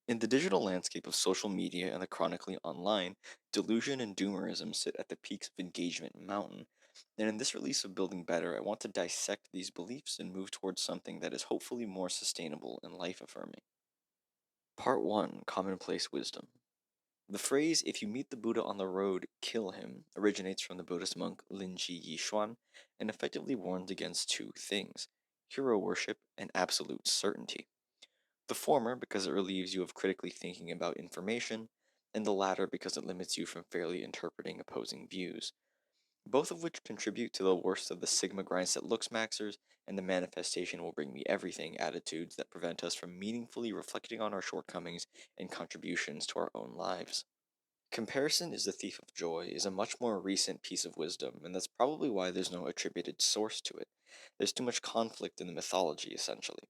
In the digital landscape of social media and the chronically online, delusion and doomerism sit at the peaks of engagement mountain. And in this release of Building Better, I want to dissect these beliefs and move towards something that is hopefully more sustainable and life affirming. Part 1, Commonplace Wisdom. The phrase, if you meet the Buddha on the road, kill him, originates from the Buddhist monk Linji Yishuan and effectively warns against two things: hero worship and absolute certainty. The former because it relieves you of critically thinking about information, and the latter because it limits you from fairly interpreting opposing views, both of which contribute to the worst of the Sigma grinds that looks maxers and the manifestation will bring me everything attitudes that prevent us from meaningfully reflecting on our shortcomings and contributions to our own lives. Comparison is the thief of joy is a much more recent piece of wisdom, and that's probably why there's no attributed source to it. There's too much conflict in the mythology, essentially.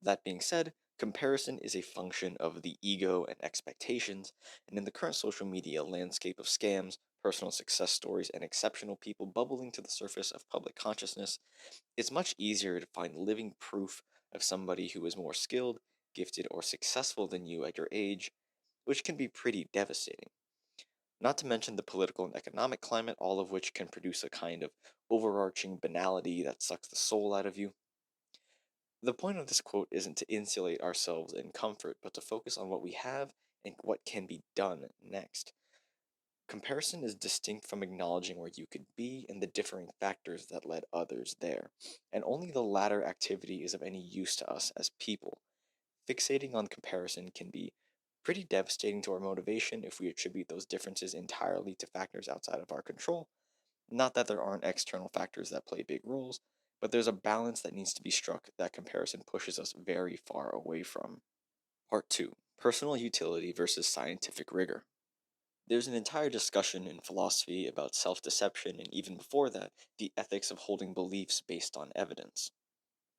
That being said, comparison is a function of the ego and expectations, and in the current social media landscape of scams, personal success stories, and exceptional people bubbling to the surface of public consciousness, it's much easier to find living proof of somebody who is more skilled, gifted, or successful than you at your age, which can be pretty devastating. Not to mention the political and economic climate, all of which can produce a kind of overarching banality that sucks the soul out of you. The point of this quote isn't to insulate ourselves in comfort, but to focus on what we have and what can be done next. Comparison is distinct from acknowledging where you could be and the differing factors that led others there, and only the latter activity is of any use to us as people. Fixating on comparison can be pretty devastating to our motivation if we attribute those differences entirely to factors outside of our control. Not that there aren't external factors that play big roles, but there's a balance that needs to be struck that comparison pushes us very far away from. Part 2, Personal Utility versus Scientific Rigor. There's an entire discussion in philosophy about self deception, and even before that, the ethics of holding beliefs based on evidence.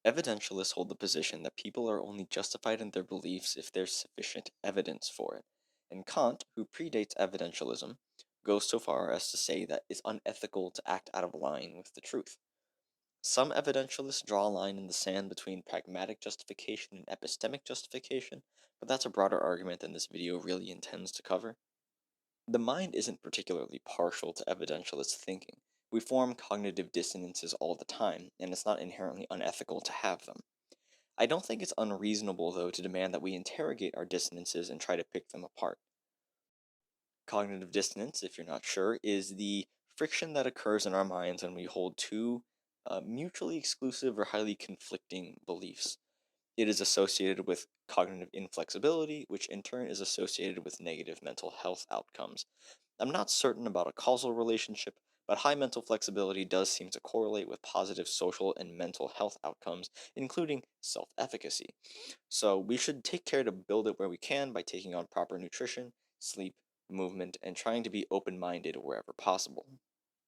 Evidentialists hold the position that people are only justified in their beliefs if there's sufficient evidence for it. And Kant, who predates evidentialism, goes so far as to say that it's unethical to act out of line with the truth. Some evidentialists draw a line in the sand between pragmatic justification and epistemic justification, but that's a broader argument than this video really intends to cover. The mind isn't particularly partial to evidentialist thinking. We form cognitive dissonances all the time, and it's not inherently unethical to have them. I don't think it's unreasonable, though, to demand that we interrogate our dissonances and try to pick them apart. Cognitive dissonance, if you're not sure, is the friction that occurs in our minds when we hold two mutually exclusive or highly conflicting beliefs. It is associated with cognitive inflexibility, which in turn is associated with negative mental health outcomes. I'm not certain about a causal relationship, but high mental flexibility does seem to correlate with positive social and mental health outcomes, including self efficacy. So we should take care to build it where we can by taking on proper nutrition, sleep, movement, and trying to be open minded wherever possible.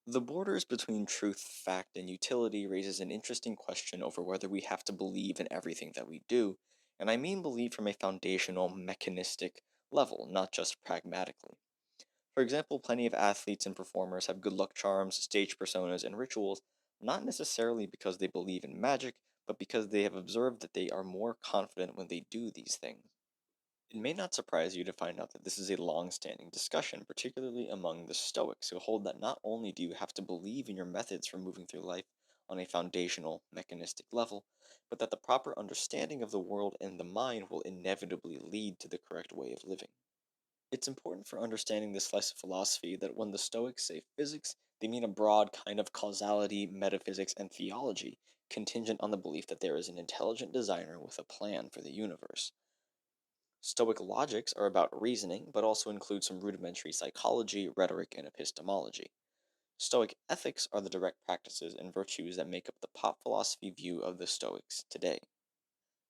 The borders between truth, fact, and utility raises an interesting question over whether we have to believe in everything that we do, and I mean believe from a foundational, mechanistic level, not just pragmatically. For example, plenty of athletes and performers have good luck charms, stage personas, and rituals, not necessarily because they believe in magic, but because they have observed that they are more confident when they do these things. It may not surprise you to find out that this is a long standing discussion, particularly among the Stoics, who hold that not only do you have to believe in your methods for moving through life on a foundational, mechanistic level, but that the proper understanding of the world and the mind will inevitably lead to the correct way of living. It's important for understanding this slice of philosophy that when the Stoics say physics, they mean a broad kind of causality, metaphysics, and theology, contingent on the belief that there is an intelligent designer with a plan for the universe. Stoic logics are about reasoning, but also include some rudimentary psychology, rhetoric, and epistemology. Stoic ethics are the direct practices and virtues that make up the pop philosophy view of the Stoics today.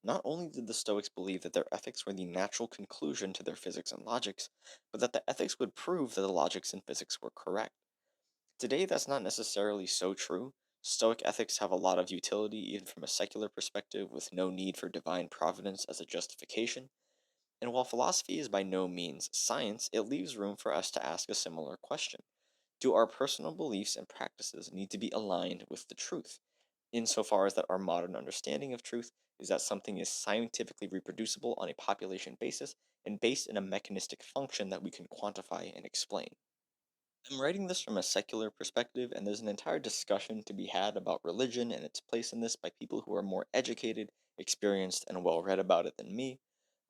Not only did the Stoics believe that their ethics were the natural conclusion to their physics and logics, but that the ethics would prove that the logics and physics were correct. Today, that's not necessarily so true. Stoic ethics have a lot of utility, even from a secular perspective, with no need for divine providence as a justification. And while philosophy is by no means science, it leaves room for us to ask a similar question. Do our personal beliefs and practices need to be aligned with the truth? insofar as that our modern understanding of truth is that something is scientifically reproducible on a population basis and based in a mechanistic function that we can quantify and explain. I'm writing this from a secular perspective, and there's an entire discussion to be had about religion and its place in this by people who are more educated, experienced, and well read about it than me.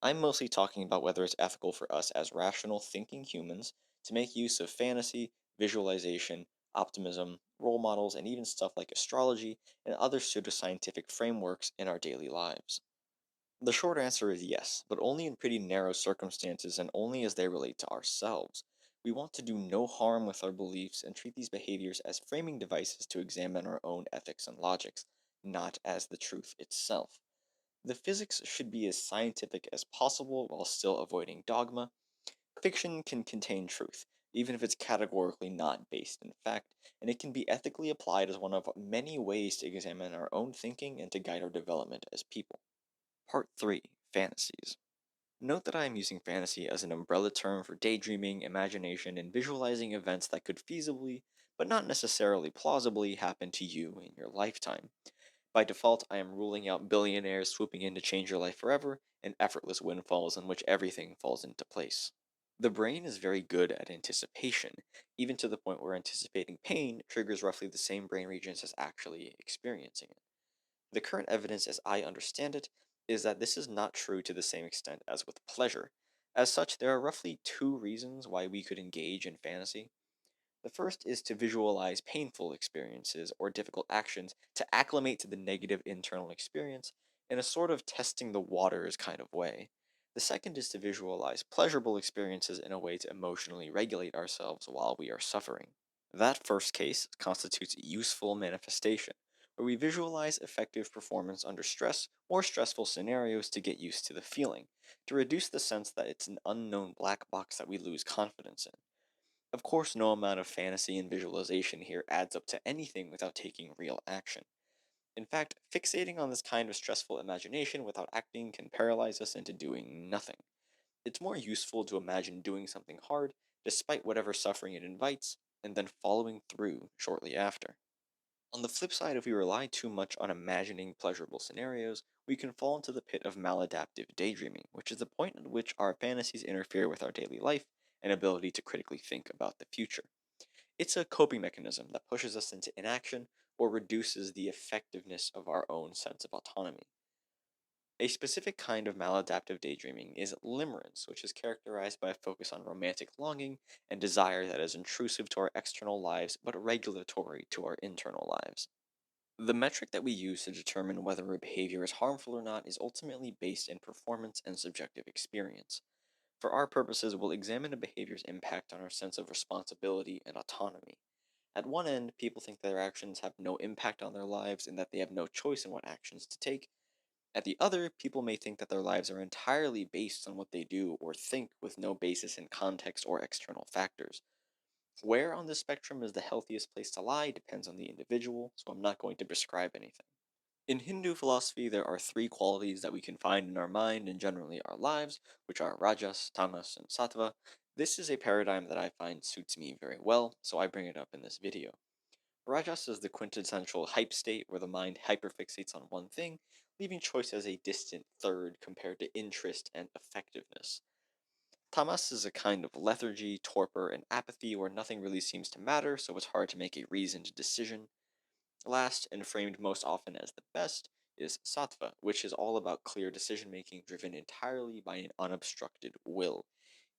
I'm mostly talking about whether it's ethical for us as rational, thinking humans to make use of fantasy, visualization, optimism, role models, and even stuff like astrology and other pseudoscientific frameworks in our daily lives. The short answer is yes, but only in pretty narrow circumstances and only as they relate to ourselves. We want to do no harm with our beliefs and treat these behaviors as framing devices to examine our own ethics and logics, not as the truth itself. The physics should be as scientific as possible while still avoiding dogma. Fiction can contain truth, even if it's categorically not based in fact, and it can be ethically applied as one of many ways to examine our own thinking and to guide our development as people. Part 3, Fantasies. Note that I am using fantasy as an umbrella term for daydreaming, imagination, and visualizing events that could feasibly, but not necessarily plausibly, happen to you in your lifetime. By default, I am ruling out billionaires swooping in to change your life forever and effortless windfalls in which everything falls into place. The brain is very good at anticipation, even to the point where anticipating pain triggers roughly the same brain regions as actually experiencing it. The current evidence, as I understand it, is that this is not true to the same extent as with pleasure. As such, there are roughly two reasons why we could engage in fantasy. The first is to visualize painful experiences or difficult actions to acclimate to the negative internal experience in a sort of testing the waters kind of way. The second is to visualize pleasurable experiences in a way to emotionally regulate ourselves while we are suffering. That first case constitutes useful manifestation, where we visualize effective performance under stress or stressful scenarios to get used to the feeling, to reduce the sense that it's an unknown black box that we lose confidence in. Of course, no amount of fantasy and visualization here adds up to anything without taking real action. In fact, fixating on this kind of stressful imagination without acting can paralyze us into doing nothing. It's more useful to imagine doing something hard, despite whatever suffering it invites, and then following through shortly after. On the flip side, if we rely too much on imagining pleasurable scenarios, we can fall into the pit of maladaptive daydreaming, which is the point at which our fantasies interfere with our daily life and ability to critically think about the future. It's a coping mechanism that pushes us into inaction or reduces the effectiveness of our own sense of autonomy. A specific kind of maladaptive daydreaming is limerence, which is characterized by a focus on romantic longing and desire that is intrusive to our external lives but regulatory to our internal lives. The metric that we use to determine whether a behavior is harmful or not is ultimately based in performance and subjective experience. For our purposes, we'll examine a behavior's impact on our sense of responsibility and autonomy. At one end, people think their actions have no impact on their lives and that they have no choice in what actions to take. At the other, people may think that their lives are entirely based on what they do or think with no basis in context or external factors. Where on this spectrum is the healthiest place to lie depends on the individual, so I'm not going to prescribe anything. In Hindu philosophy, there are three qualities that we can find in our mind and generally our lives, which are rajas, tamas, and sattva. This is a paradigm that I find suits me very well, so I bring it up in this video. Rajas is the quintessential hype state where the mind hyperfixates on one thing, leaving choice as a distant third compared to interest and effectiveness. Tamas is a kind of lethargy, torpor, and apathy where nothing really seems to matter, so it's hard to make a reasoned decision. Last, and framed most often as the best, is sattva, which is all about clear decision making driven entirely by an unobstructed will.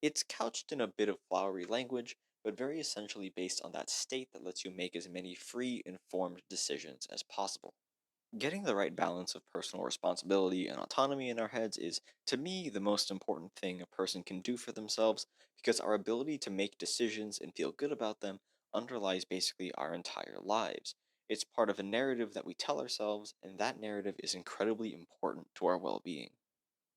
It's couched in a bit of flowery language, but very essentially based on that state that lets you make as many free, informed decisions as possible. Getting the right balance of personal responsibility and autonomy in our heads is, to me, the most important thing a person can do for themselves because our ability to make decisions and feel good about them underlies basically our entire lives. It's part of a narrative that we tell ourselves, and that narrative is incredibly important to our well being.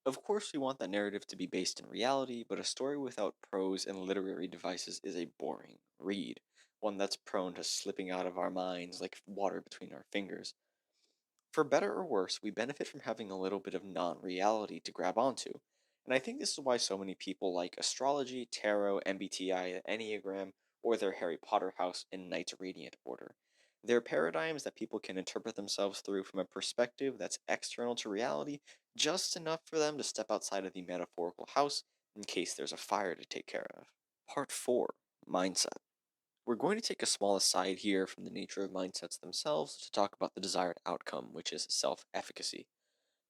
Of course, we want that narrative to be based in reality, but a story without prose and literary devices is a boring read, one that's prone to slipping out of our minds like water between our fingers. For better or worse, we benefit from having a little bit of non reality to grab onto. And I think this is why so many people like astrology, tarot, MBTI, Enneagram, or their Harry Potter house in Knight's Radiant order. They're paradigms that people can interpret themselves through from a perspective that's external to reality, just enough for them to step outside of the metaphorical house in case there's a fire to take care of. Part 4, Mindset. We're going to take a small aside here from the nature of mindsets themselves to talk about the desired outcome, which is self efficacy.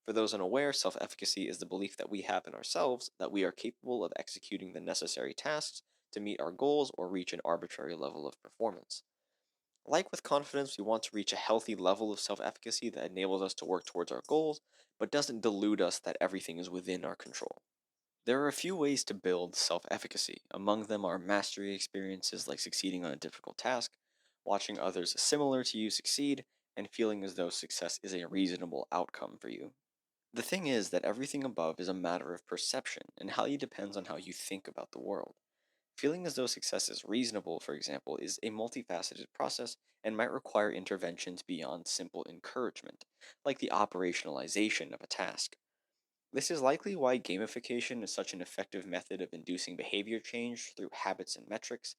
For those unaware, self efficacy is the belief that we have in ourselves that we are capable of executing the necessary tasks to meet our goals or reach an arbitrary level of performance. Like with confidence, we want to reach a healthy level of self efficacy that enables us to work towards our goals, but doesn't delude us that everything is within our control. There are a few ways to build self efficacy. Among them are mastery experiences like succeeding on a difficult task, watching others similar to you succeed, and feeling as though success is a reasonable outcome for you. The thing is that everything above is a matter of perception and highly depends on how you think about the world. Feeling as though success is reasonable, for example, is a multifaceted process and might require interventions beyond simple encouragement, like the operationalization of a task. This is likely why gamification is such an effective method of inducing behavior change through habits and metrics.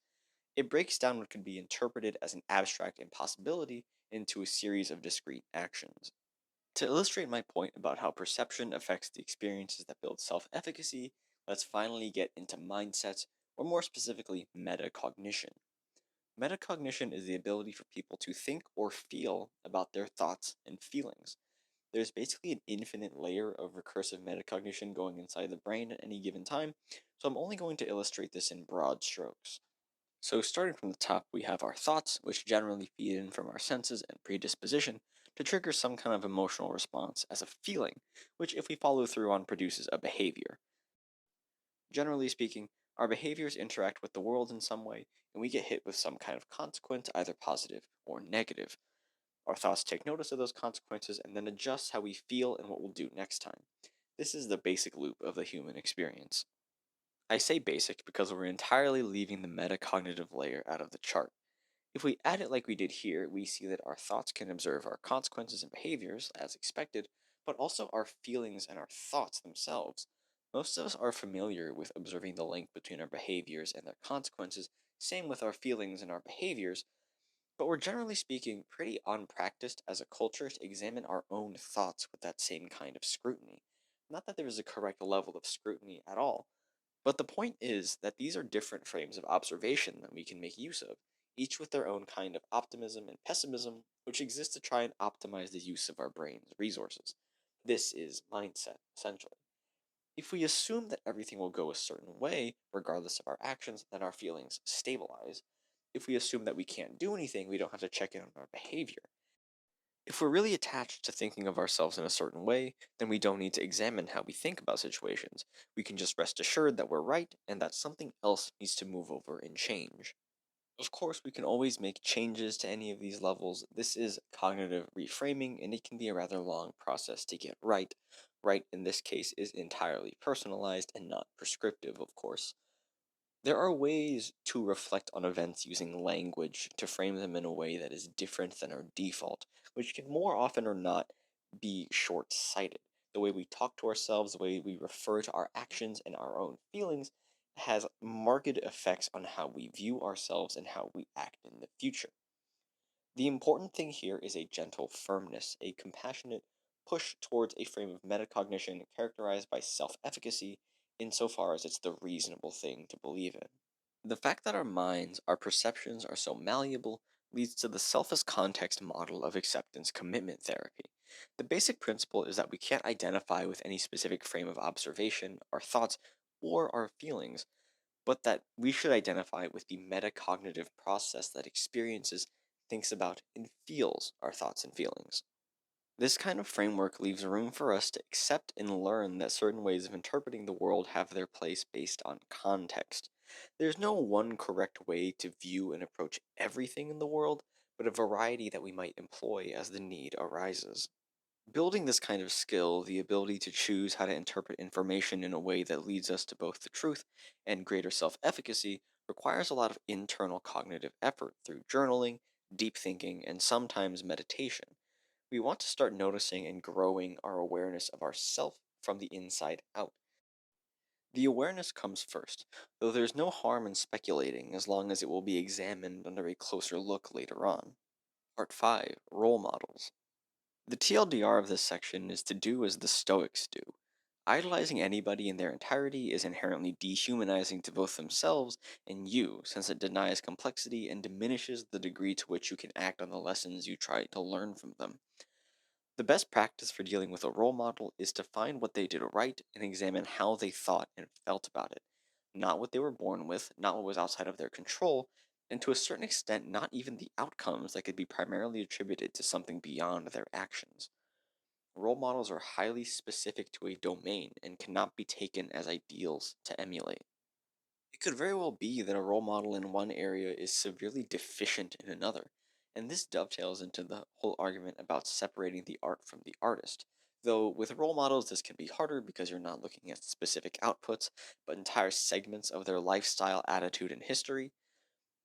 It breaks down what could be interpreted as an abstract impossibility into a series of discrete actions. To illustrate my point about how perception affects the experiences that build self efficacy, let's finally get into mindsets, or more specifically, metacognition. Metacognition is the ability for people to think or feel about their thoughts and feelings. There's basically an infinite layer of recursive metacognition going inside the brain at any given time, so I'm only going to illustrate this in broad strokes. So, starting from the top, we have our thoughts, which generally feed in from our senses and predisposition to trigger some kind of emotional response as a feeling, which, if we follow through on, produces a behavior. Generally speaking, our behaviors interact with the world in some way, and we get hit with some kind of consequence, either positive or negative. Our thoughts take notice of those consequences and then adjust how we feel and what we'll do next time. This is the basic loop of the human experience. I say basic because we're entirely leaving the metacognitive layer out of the chart. If we add it like we did here, we see that our thoughts can observe our consequences and behaviors, as expected, but also our feelings and our thoughts themselves. Most of us are familiar with observing the link between our behaviors and their consequences, same with our feelings and our behaviors, but we're generally speaking pretty unpracticed as a culture to examine our own thoughts with that same kind of scrutiny. Not that there is a correct level of scrutiny at all, but the point is that these are different frames of observation that we can make use of, each with their own kind of optimism and pessimism, which exist to try and optimize the use of our brain's resources. This is mindset, essentially. If we assume that everything will go a certain way, regardless of our actions, then our feelings stabilize. If we assume that we can't do anything, we don't have to check in on our behavior. If we're really attached to thinking of ourselves in a certain way, then we don't need to examine how we think about situations. We can just rest assured that we're right and that something else needs to move over and change. Of course, we can always make changes to any of these levels. This is cognitive reframing, and it can be a rather long process to get right. Right in this case is entirely personalized and not prescriptive, of course. There are ways to reflect on events using language to frame them in a way that is different than our default, which can more often or not be short sighted. The way we talk to ourselves, the way we refer to our actions and our own feelings has marked effects on how we view ourselves and how we act in the future. The important thing here is a gentle firmness, a compassionate push towards a frame of metacognition characterized by self efficacy, insofar as it's the reasonable thing to believe in. The fact that our minds, our perceptions are so malleable leads to the self as context model of acceptance commitment therapy. The basic principle is that we can't identify with any specific frame of observation, our thoughts, or our feelings, but that we should identify with the metacognitive process that experiences, thinks about, and feels our thoughts and feelings. This kind of framework leaves room for us to accept and learn that certain ways of interpreting the world have their place based on context. There's no one correct way to view and approach everything in the world, but a variety that we might employ as the need arises. Building this kind of skill, the ability to choose how to interpret information in a way that leads us to both the truth and greater self efficacy, requires a lot of internal cognitive effort through journaling, deep thinking, and sometimes meditation. We want to start noticing and growing our awareness of ourself from the inside out. The awareness comes first, though there's no harm in speculating as long as it will be examined under a closer look later on. Part 5, Role Models. The TLDR of this section is to do as the Stoics do. Idolizing anybody in their entirety is inherently dehumanizing to both themselves and you, since it denies complexity and diminishes the degree to which you can act on the lessons you try to learn from them. The best practice for dealing with a role model is to find what they did right and examine how they thought and felt about it. Not what they were born with, not what was outside of their control, and to a certain extent, not even the outcomes that could be primarily attributed to something beyond their actions. Role models are highly specific to a domain and cannot be taken as ideals to emulate. It could very well be that a role model in one area is severely deficient in another, and this dovetails into the whole argument about separating the art from the artist. Though with role models, this can be harder because you're not looking at specific outputs, but entire segments of their lifestyle, attitude, and history.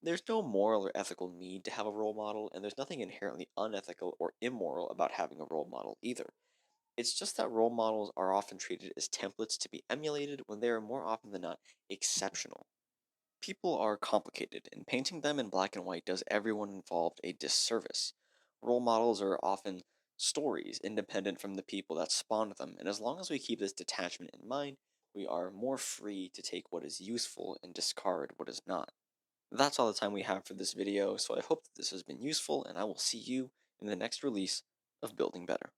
There's no moral or ethical need to have a role model, and there's nothing inherently unethical or immoral about having a role model either. It's just that role models are often treated as templates to be emulated when they are more often than not exceptional. People are complicated, and painting them in black and white does everyone involved a disservice. Role models are often stories independent from the people that spawned them, and as long as we keep this detachment in mind, we are more free to take what is useful and discard what is not. That's all the time we have for this video, so I hope that this has been useful, and I will see you in the next release of Building Better.